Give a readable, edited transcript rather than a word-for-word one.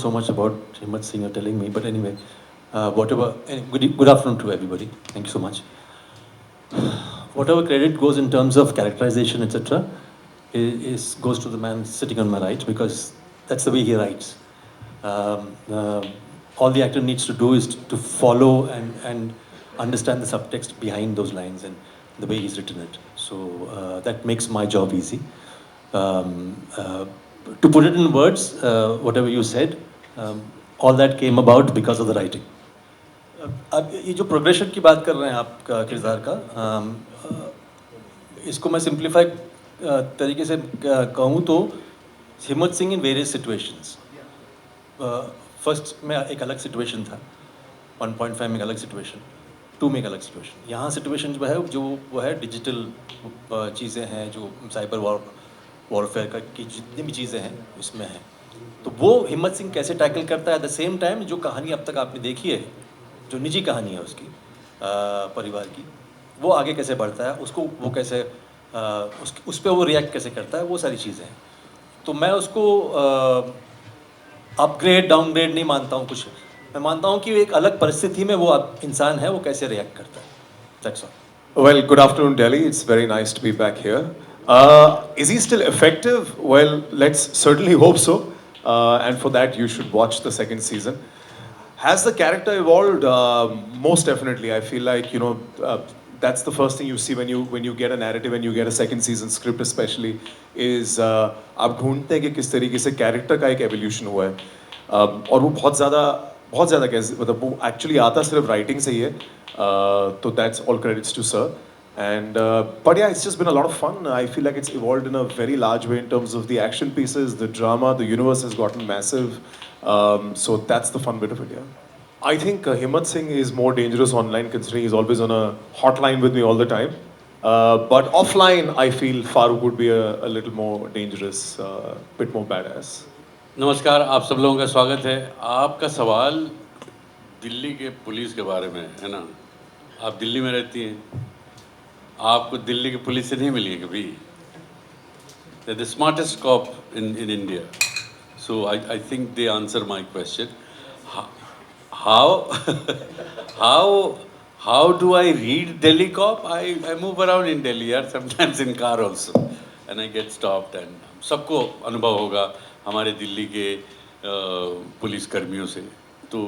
so much about Himmat Singh you're telling me, but anyway, whatever. Good afternoon to everybody. Thank you so much. Whatever credit goes in terms of characterization, etc., goes to the man sitting on my right because that's the way he writes. Um, uh, all the actor needs to do is to follow and understand the subtext behind those lines and the way he's written it. So that makes my job easy. Um, uh, to put it in words, whatever you said, all that came about because of the writing. अब ये जो progression की बात कर रहे हैं आपका किरदार का, इसको मैं सिंप्लीफाई तरीके से कहूँ तो हिम्मत Singh in various situations. First में एक अलग सिचुएशन था, 1.5 में एक अलग सिचुएशन, 2 में एक अलग सिचुएशन. यहाँ सिचुएशन जो है वो है डिजिटल चीज़ें हैं, जो साइबर वॉरफेयर का की जितनी भी चीज़ें हैं उसमें हैं. तो वो हिम्मत सिंह कैसे टैकल करता है. एट द सेम टाइम जो कहानी अब तक आपने देखी है, जो निजी कहानी है उसकी, परिवार की, वो आगे कैसे बढ़ता है, उसको वो कैसे उस पर वो रिएक्ट कैसे करता है, वो सारी चीज़ें हैं. तो मैं उसको अपग्रेड डाउनग्रेड नहीं मानता हूँ कुछ. मैं मानता हूँ कि एक अलग परिस्थिति में वो इंसान है, वो कैसे रिएक्ट करता है. That's all. Well, good afternoon, Delhi. It's very nice to be back here. Is he still effective? Well, let's certainly hope so. And for that, you should watch the second season. Has the character evolved? Most definitely. I feel like that's the first thing you see when you get a narrative and you get a second season script, especially, is आप ढूंढते हैं कि किस तरीके से character का एक evolution हुआ है. और वो बहुत ज़्यादा कैसे मतलब वो actually आता सिर्फ writing से ही है. So that's all credits to sir. And but yeah, it's just been a lot of fun. I feel like it's evolved in a very large way in terms of the action pieces, the drama. The universe has gotten massive. So that's the fun bit of it. Yeah. I think Himmat Singh is more dangerous online considering he's always on a hotline with me all the time. But offline, I feel Farooq would be a little more dangerous, bit more badass. नमस्कार, आप सब लोगों का स्वागत है. आपका सवाल दिल्ली के पुलिस के बारे में है ना. आप दिल्ली में रहती हैं, आपको दिल्ली की पुलिस से नहीं मिली है कभी. They're the smartest cop in India. So I think they answer my question. How how do I read Delhi cop? I move around in Delhi यार, sometimes in car also, and I get stopped. And सबको अनुभव होगा हमारे दिल्ली के police कर्मियों से. तो